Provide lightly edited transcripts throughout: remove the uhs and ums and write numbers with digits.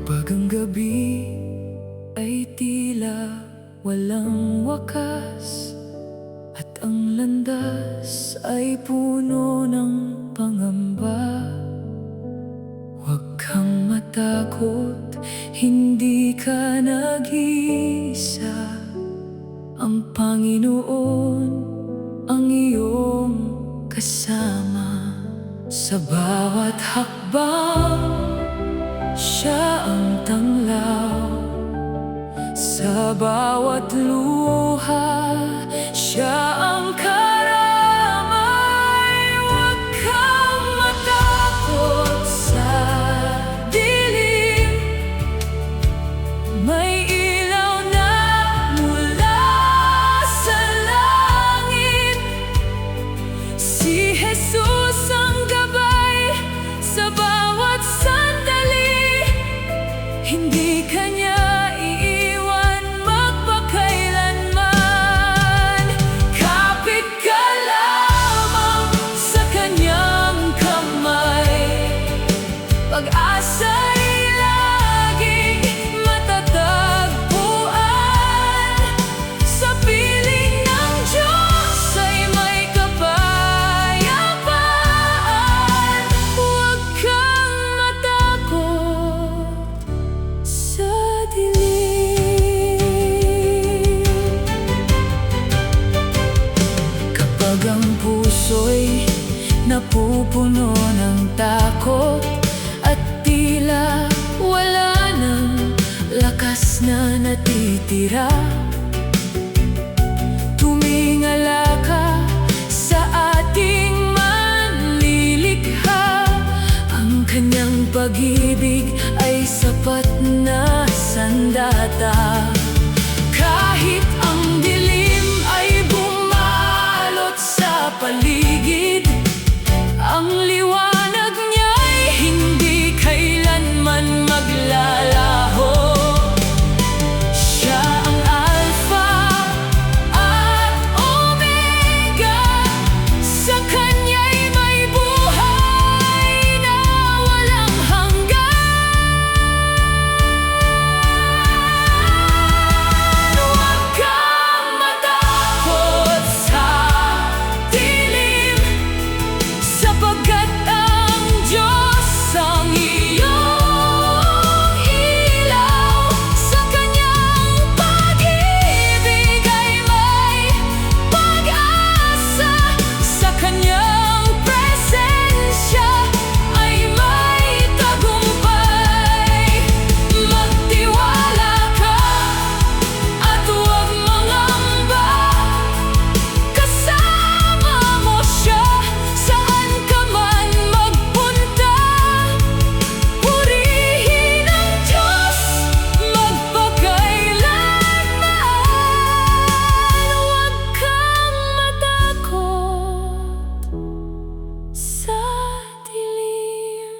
Kapag ang gabi ay tila walang wakas, at ang landas ay puno ng pangamba, huwag kang matakot, hindi ka nag-iisa. Ang Panginoon ang iyong kasama. Sa bawat hakbang, Siya ang tanglaw. Sa bawat luha, Siya ang karamay. Huwag kang matakot sa dilim, may ilaw na mula sa langit. Si Jesus ang gabay sa bawat sandali, hindi ka niya iiwan magpakailanman. Kapit ka lamang sa kanyang kamay, pag-asa'y laging matatagpuan. Sa piling ng Diyos ay may kapayapaan. Huwag kang matakot sa dilim. Kapag ang puso'y napupuno ng takot, at tila wala ng lakas na natitira, tumingala ka sa ating manlilikha. Ang kanyang pag-ibig ay sapat na sandata. Kahit ang dilim ay bumalot sa paligid, ang liwanag niya'y hindi kailanman maglalaho. Siya ang Alpha at Omega, sa Kanya'y may buhay na walang hanggan. Huwag kang matakot sa dilim, sapagkat ang Diyos ang iyong ilaw. Sa Kanyang pag-ibig ay may pag-asa, sa Kanyang presensya ay may tagumpay. Magtiwala ka at huwag mangamba, kasama mo siya saan ka man magpunta. Purihin ang Diyos magpakailanman. Huwag kang matakot sa dilim.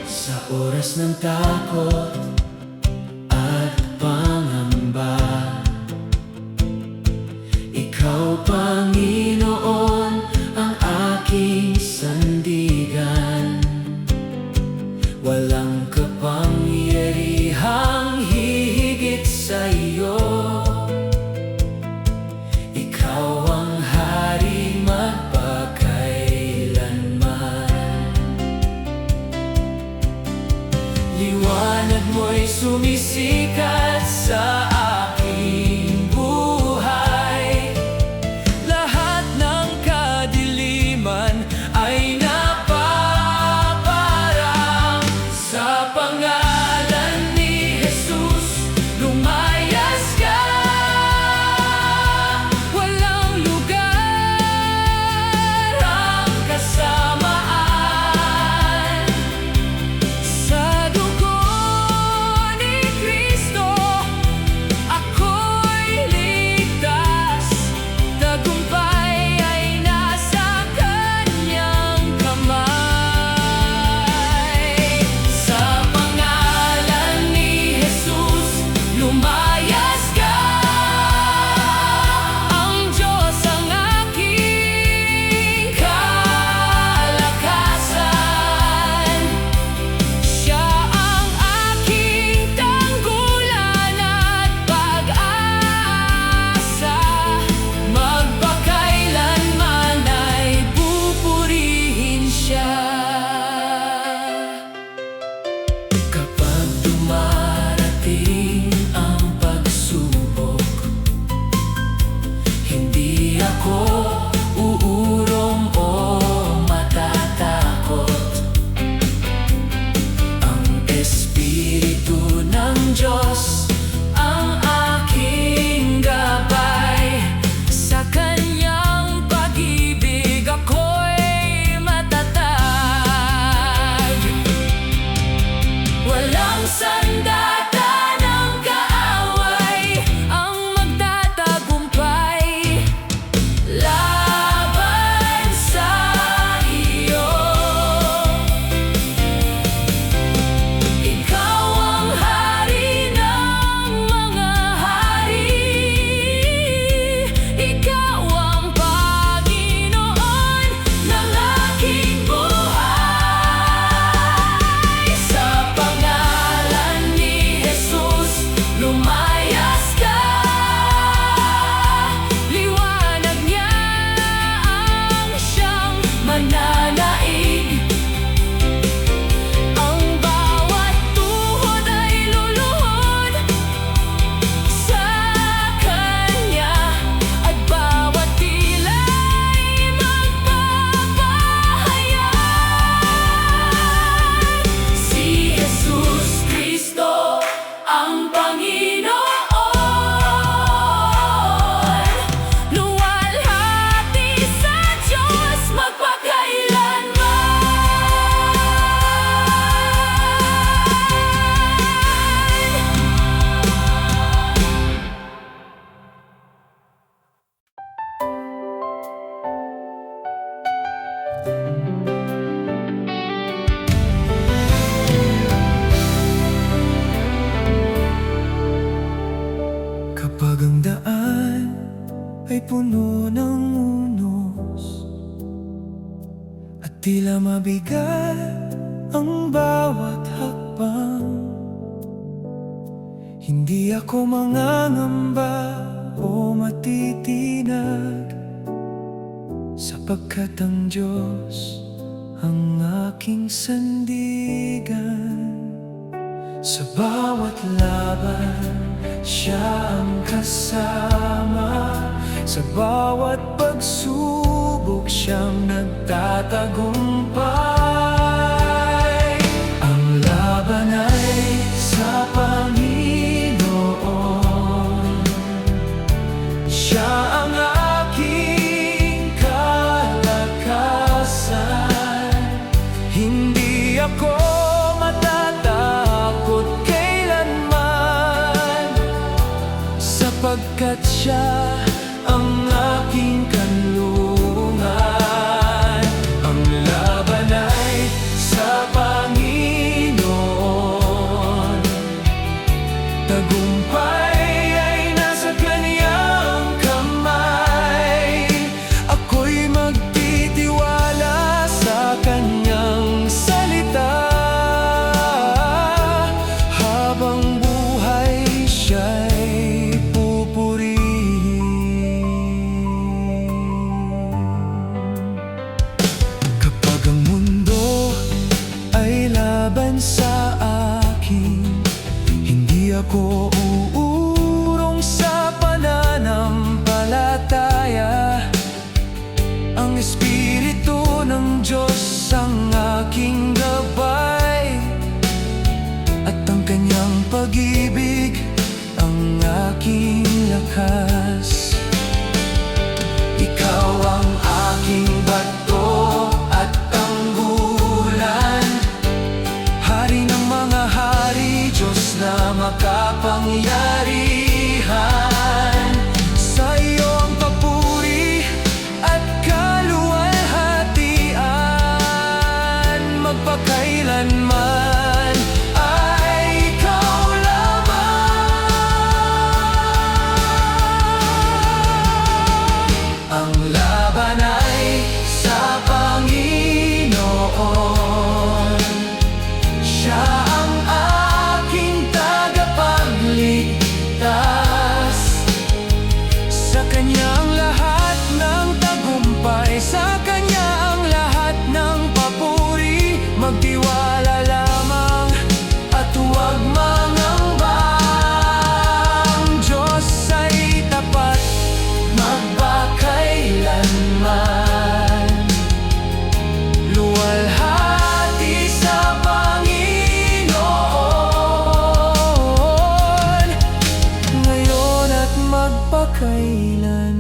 Sa oras ng takot at pangamba, Ikaw, Panginoon, ang aking sandigan. Walang kapangyarihang hihigit sa iyo. Ikaw ang hari magpakailanman. Liwanag mo ay puno ng unos, at tila mabigat ang bawat hakbang. Hindi ako mangangamba o matitinag, sapagkat ang Diyos ang aking sandigan. Sa bawat laban, Siya ang kasama. Sa bawat pagsubok, Siyang nagtatagumpay. Ang laban ay sa Panginoon, Siya ang aking kalakasan. Hindi ako matatakot kailanman, sapagkat Siya ang aking kanlungan. Ang laban ay sa Panginoon, tagumpay ay nasa Kaniyang kamay. Ako'y magtitiwala sa Kaniyang salita, habang buhay Siya'y pupurihin. Kapag ang mundo ay laban sa akin, hindi ako uurong sa pananampalataya. Ang Espiritu ng Diyos ang aking gabay, at ang Kanyang pag-ibig ang aking lakas. Ikaw ang aking bato at tanggulan, Hari ng mga hari, Diyos na makapangyarihan. Sa iyong papuri at kaluwalhatian, magpakailanman ay ikaw lamang. Ang laban ay sa Panginoon, Siya ang aking tagapagligtas. Sa Kanya ang lahat ng tagumpay, sa Kanya ang lahat ng papuri. Magtiwala lamang at huwag mangamba. Ang Diyos ay tapat, magpakailanman. Luwalhati sa Panginoon, ngayon at magpakailanman.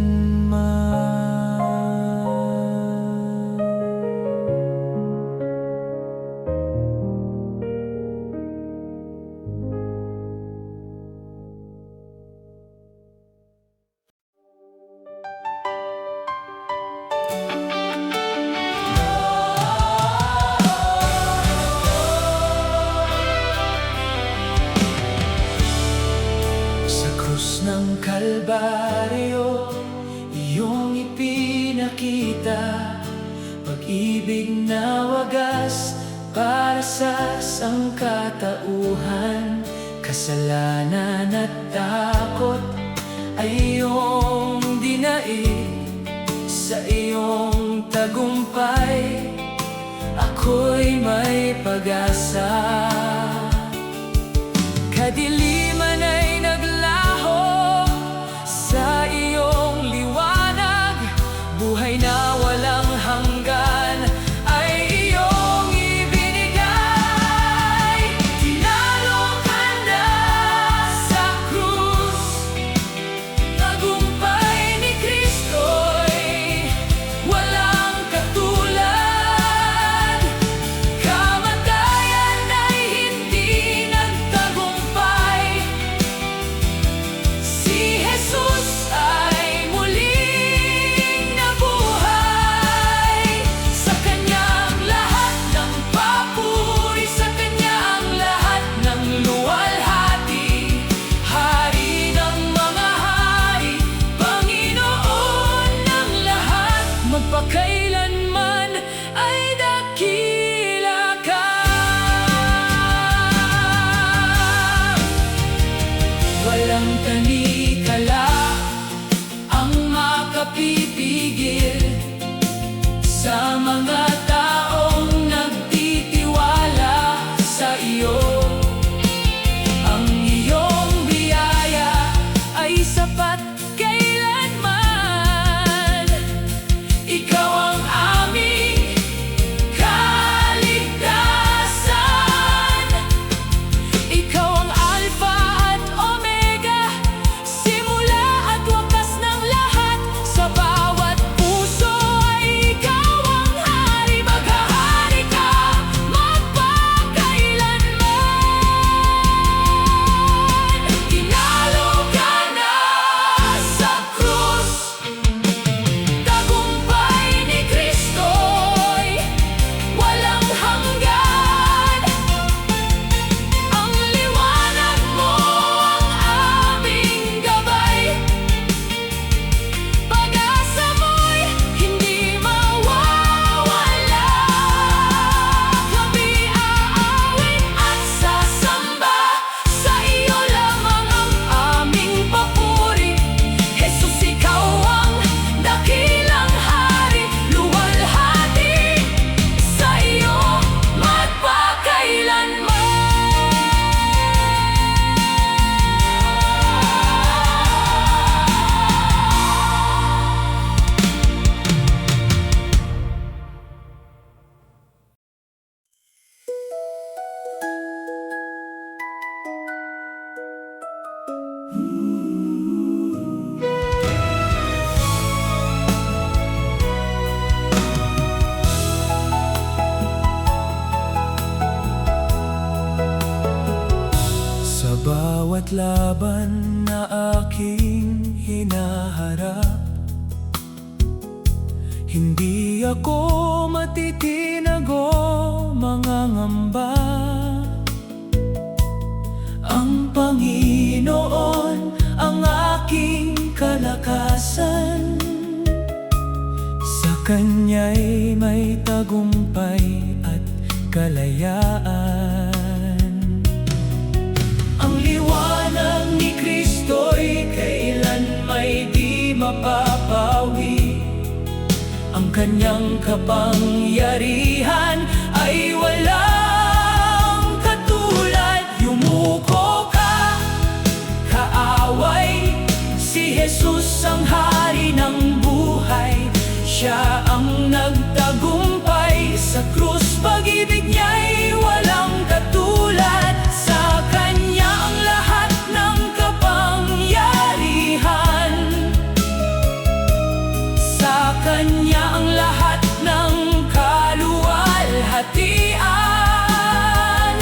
Sa krus ng Kalbaryo, iyong ipinakita pag-ibig na wagas para sa sangkatauhan. Kasalanan at takot ay iyong dinaig. Sa iyong tagumpay, ako'y may pag-asa. Kadiliman ay naglaho sa iyong liwanag, buhay na walang hanggan ay iyong ibinigay. Tinalo ka na sa krus, tagumpay ni Kristo'y walang katulad. Kamatayan ay laban na aking hinaharap, hindi ako matitinago, mangangamba. Ang Panginoon ang aking kalakasan, sa Kanya'y may tagumpay at kalayaan. Ang liwanag ni Kristo'y kailan may di mapapawi. Ang Kanyang kapangyarihan ay walang katulad. Yumuko ka, kaaway, si Jesus ang hari ng buhay. Siya ang nagtagumpay sa krus, pag-ibig niya'y walang katulad. Sa Kanya ang lahat ng kapangyarihan, sa Kanya ang lahat ng kaluwalhatian.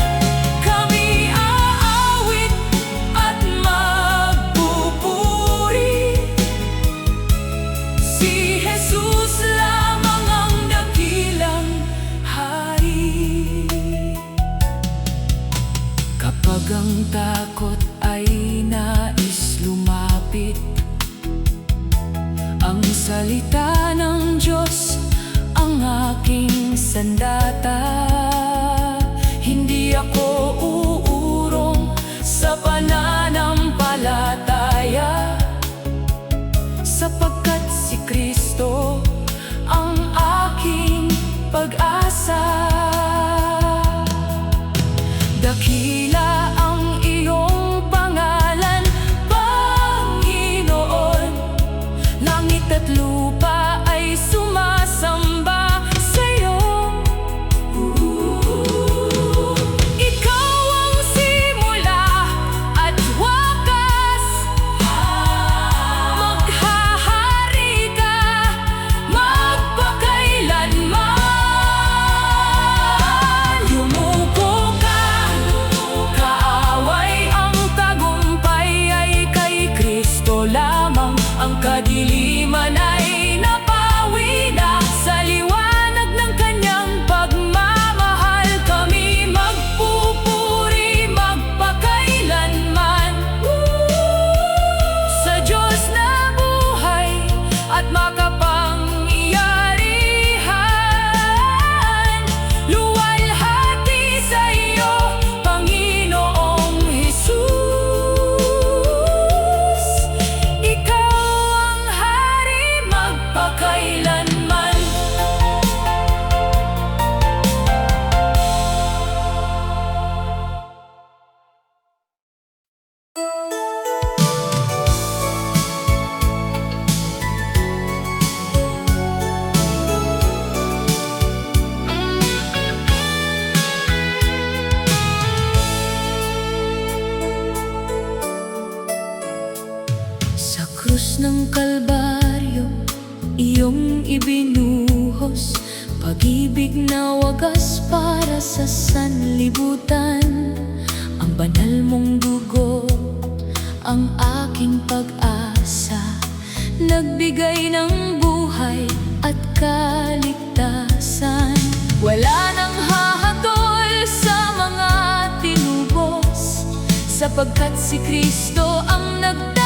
Kami aawit at magpupuri, si Jesus lamang ang dakilang hari. Kapag ang takot ay nais lumapit, ang salita ng Diyos ang aking sandata. Hindi ako uurong sa pananampalataya, sapagkat si Kristo ang aking pag-asa. Dakila ang iyong pangalan, Panginoon. Langit at lupa ay sumasamba sa'yo. Ikaw ang simula at wakas, maghahari ka magpakailanman. Yumuko ka, kaaway, ang tagumpay ay kay Kristo lamang. Ang kadiliman ay napawi na sa liwanag ng Kanyang pagmamahal. Kami magpupuri magpakailanman sa Diyos na buhay at makapangyarihan. Luwalhati sa iyo, Panginoong Jesus. Ikaw ang hari magpakailanman. Sa krus ng Kalbaryo, iyong ibinuhos, pag-ibig na wagas para sa sanlibutan. Ang banal mong dugo, ang aking pag-asa, nagbigay ng buhay at kaligtasan. Wala nang hahatol sa mga tinubos, sapagkat si Kristo ang nagtagumpay.